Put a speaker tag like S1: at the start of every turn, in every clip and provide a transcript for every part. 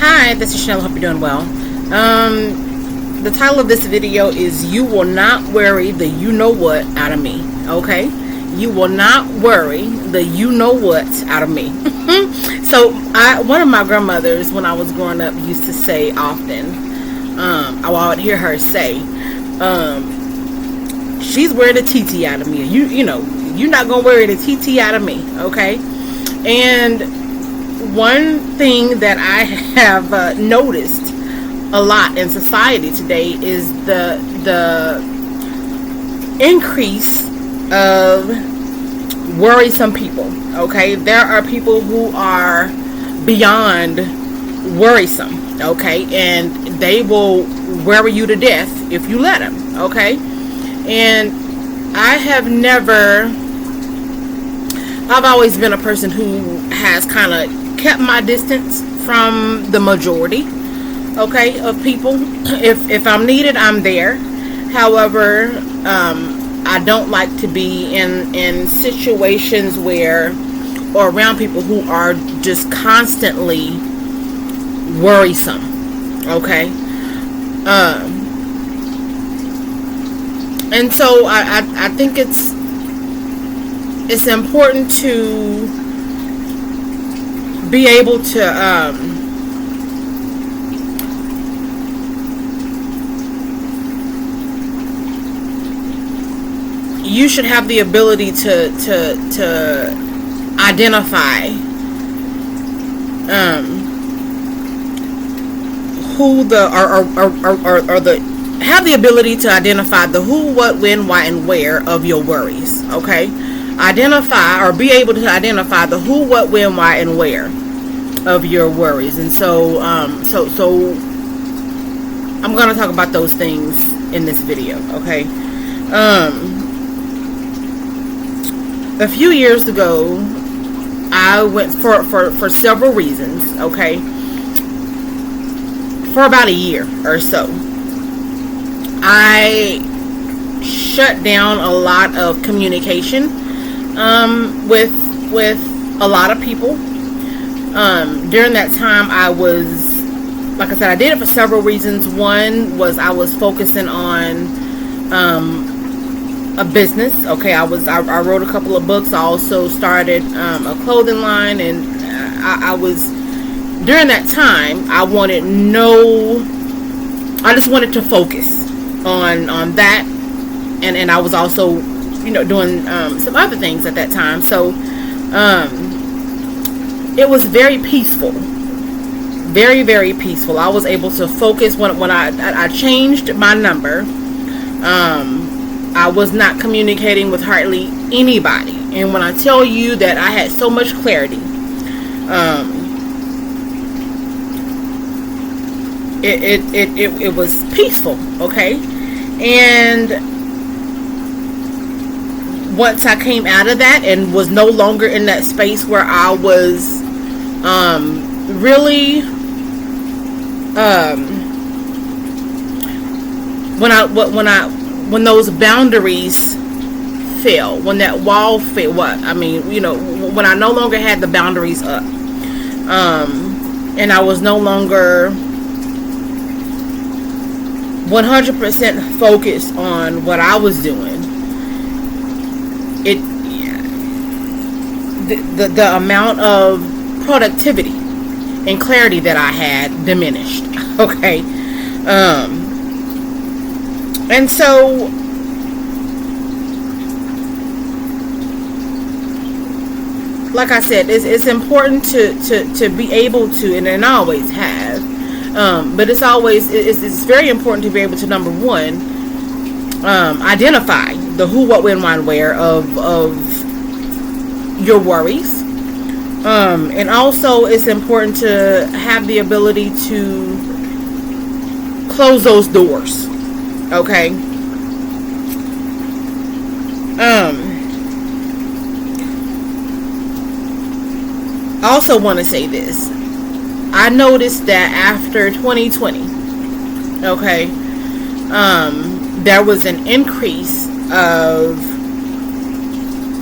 S1: Hi, this is Chanel. Hope you're doing well. The title of this video is "You Will Not Worry the You Know What Out of Me." Okay, you will not worry the you know what out of me. So, one of my grandmothers, when I was growing up, used to say often. I would hear her say, "She's worried the TT out of me." You know, you're not gonna worry the TT out of me. Okay, and one thing that I have noticed a lot in society today is the increase of worrisome people. Okay, there are people who are beyond worrisome. Okay, and they will worry you to death if you let them. Okay, and I've always been a person who has kind of kept my distance from the majority, okay, of people. If I'm needed, I'm there. However, I don't like to be in situations where, or around people who are just constantly worrisome, okay. And so I think it's important to be able to you should have the ability to identify who the or the have the ability to identify the who, what, when, why, and where of your worries. Okay, identify or be able to identify the who, what, when, why, and where of your worries. And so so I'm going to talk about those things in this video. Okay, a few years ago I went for several reasons, okay, for about a year or so, I shut down a lot of communication with a lot of people. During that time, I was, like I said, I did it for several reasons. One was I was focusing on a business. Okay, I wrote a couple of books. I also started a clothing line, and I was, during that time, I just wanted to focus on that, and I was also, doing some other things at that time. So it was very peaceful, very, very peaceful. I was able to focus when I changed my number. I was not communicating with hardly anybody, and when I tell you that I had so much clarity, it was peaceful. Okay, and once I came out of that and was no longer in that space where I was really when those boundaries fell, when that wall fell, when I no longer had the boundaries up, and I was no longer 100% focused on what I was doing, the amount of productivity and clarity that I had diminished. Okay, and so like I said, it's important to be able to, and I always have, but it's very important to be able to, number one, identify the who, what, when, why, and where of your worries, and also it's important to have the ability to close those doors. Okay, I also want to say this. I noticed that after 2020, okay, there was an increase of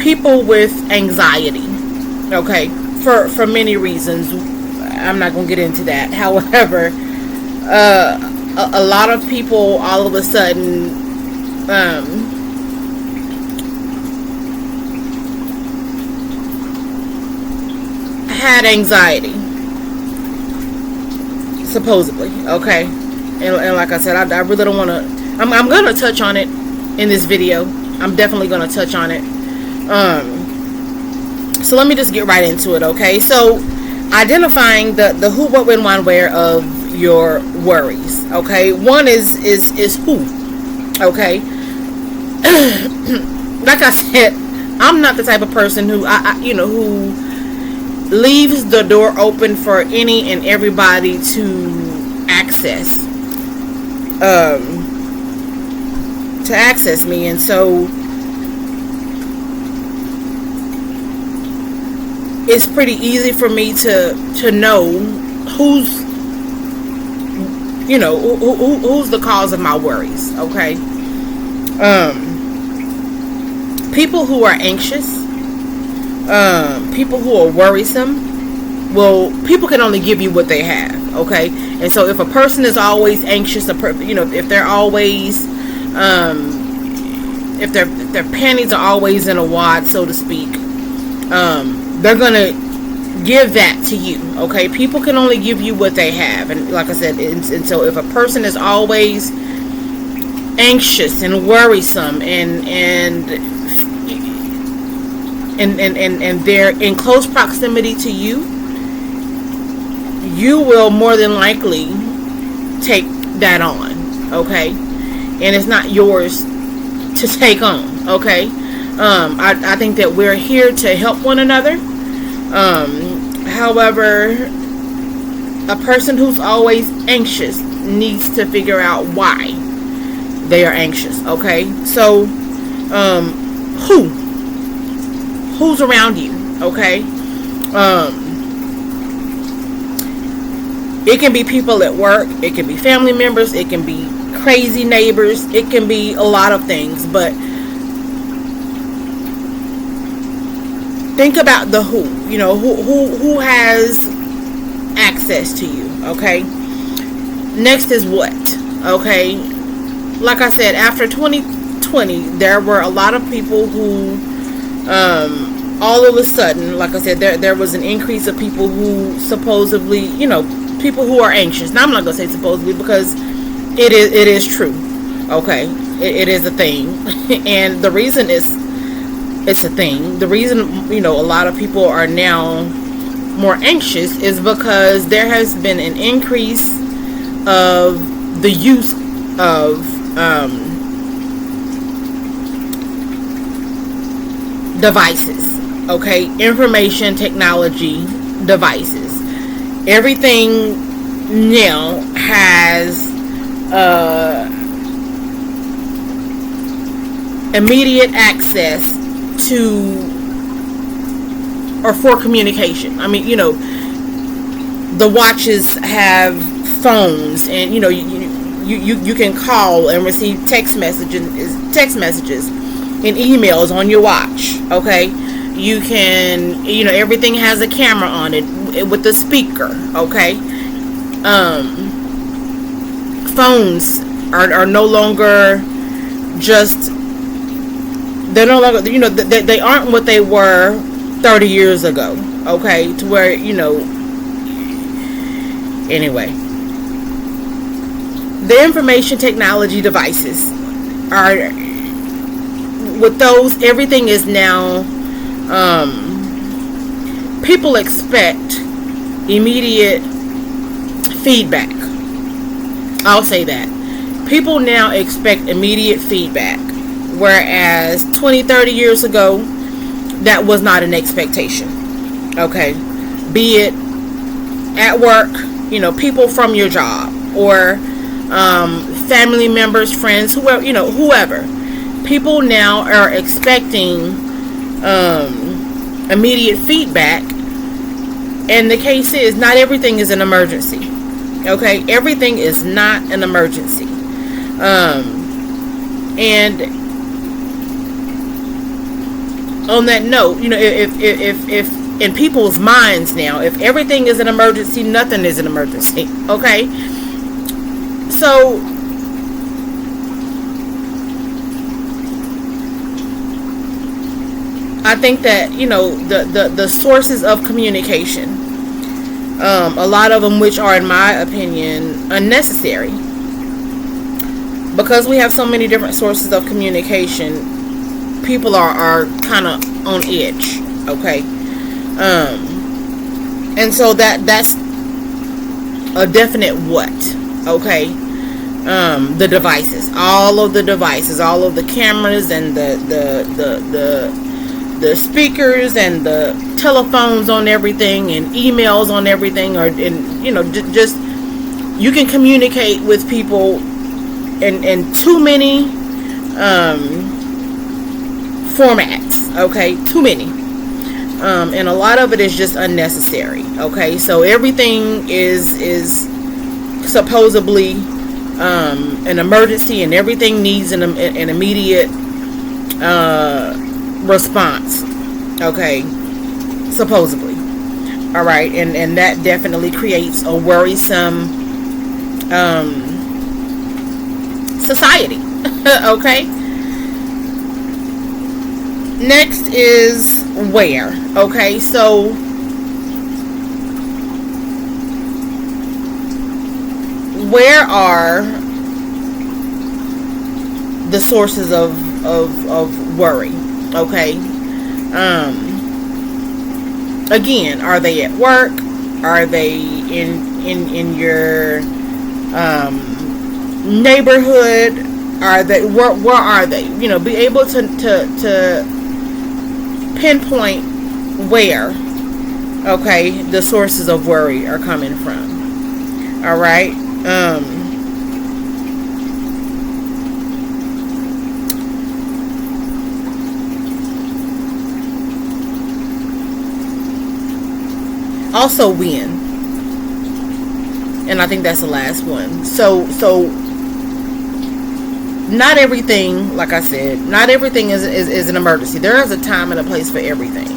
S1: people with anxiety, okay, for many reasons. I'm not gonna get into that. However, a lot of people all of a sudden had anxiety, supposedly. Okay, and like I said, I really don't want to. I'm gonna touch on it in this video. I'm definitely gonna touch on it. So let me just get right into it. Okay, so identifying the who, what, when, why, where of your worries. Okay, one is who. Okay, like I said, I'm not the type of person who who leaves the door open for any and everybody to access me. And so it's pretty easy for me to know who's who's the cause of my worries. Okay, people who are anxious, people who are worrisome, well, people can only give you what they have. Okay, and so if a person is always anxious, if they're always if their panties are always in a wad, so to speak, they're gonna give that to you. Okay, people can only give you what they have, and like I said, and so if a person is always anxious and worrisome and they're in close proximity to you, you will more than likely take that on. Okay, and it's not yours to take on. Okay, I think that we're here to help one another. However, a person who's always anxious needs to figure out why they are anxious. Okay, so who's around you? Okay, it can be people at work, it can be family members, it can be crazy neighbors, it can be a lot of things, but think about the who. Who has access to you. Okay, next is what. Okay, like I said, after 2020 there were a lot of people who all of a sudden, like I said, there was an increase of people who supposedly, people who are anxious. Now I'm not gonna say supposedly, because it is true. Okay, it is a thing. And the reason it's a thing, the reason a lot of people are now more anxious is because there has been an increase of the use of devices. Okay, information technology devices. Everything now has immediate access to, or for communication. I mean, the watches have phones, and you can call and receive text messages and emails on your watch. Okay, you can, everything has a camera on it with the speaker. Okay, phones are no longer just, they're no longer, they aren't what they were 30 years ago. Okay, to where, anyway, the information technology devices are, with those, everything is now, people expect immediate feedback. I'll say that. People now expect immediate feedback, whereas 20-30 years ago that was not an expectation. Okay, be it at work, people from your job, or family members, friends, whoever. People now are expecting immediate feedback, and the case is, not everything is an emergency. Okay, everything is not an emergency. And on that note, if in people's minds now, if everything is an emergency, nothing is an emergency. Okay, so I think that, you know, the sources of communication, a lot of them which are, in my opinion, unnecessary, because we have so many different sources of communication. People are kind of on edge. Okay, and so that's a definite what. Okay, the devices, all of the devices, all of the cameras and the speakers and the telephones on everything and emails on everything, or, and you know, just you can communicate with people in too many formats. Okay, too many, and a lot of it is just unnecessary. Okay, so everything is supposedly an emergency, and everything needs an immediate response. Okay, supposedly. All right, and that definitely creates a worrisome society. Okay, next is where. Okay, so where are the sources of worry? Okay, again, are they at work? Are they in your neighborhood? Are they where are they? You know, be able to pinpoint where, okay, the sources of worry are coming from. All right. Also when, and I think that's the last one. So not everything, like I said, not everything is an emergency. There is a time and a place for everything.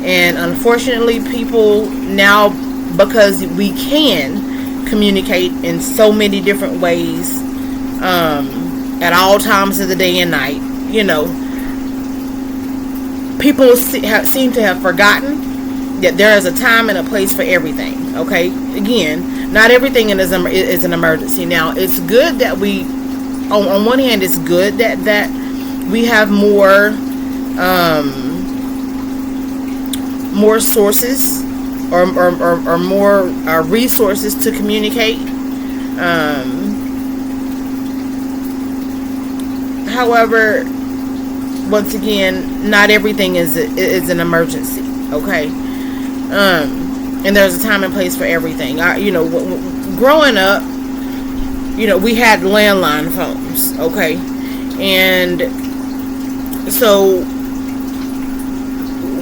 S1: And unfortunately, people now, because we can communicate in so many different ways, at all times of the day and night, you know, people seem to have forgotten that there is a time and a place for everything. Okay, again, not everything is an emergency. Now, it's good that we, on one hand, it's good that we have more sources or more resources to communicate. However, once again, not everything is an emergency. Okay, and there's a time and place for everything. You know, growing up, you know, we had landline phones. Okay, and so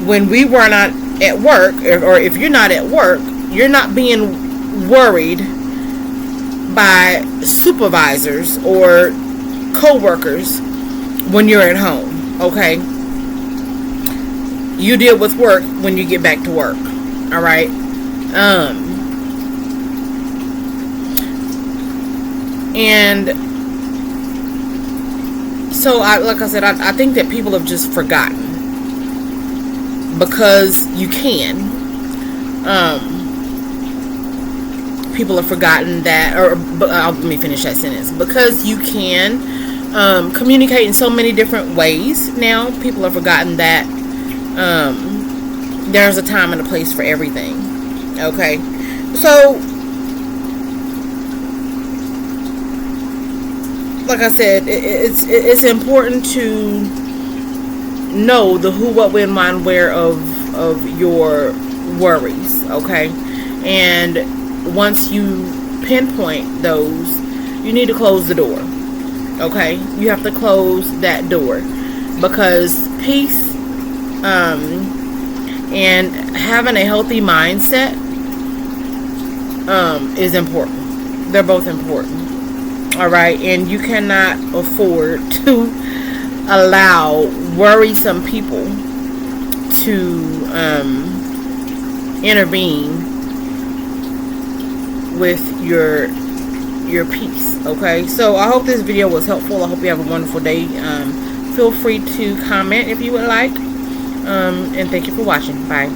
S1: when we were not at work, or if you're not at work, you're not being worried by supervisors or co-workers when you're at home. Okay, you deal with work when you get back to work. All right. And so like I said, I think that people have just forgotten, because you can. People have forgotten that, let me finish that sentence. Because you can communicate in so many different ways now, people have forgotten that there's a time and a place for everything. Okay, so like I said, it's important to know the who, what, when, why, and where of your worries. Okay, and once you pinpoint those, you need to close the door. Okay, you have to close that door, because peace and having a healthy mindset is important. They're both important. All right, and you cannot afford to allow worrisome people to intervene with your peace. Okay, so I hope this video was helpful. I hope you have a wonderful day. Feel free to comment if you would like, and thank you for watching. Bye.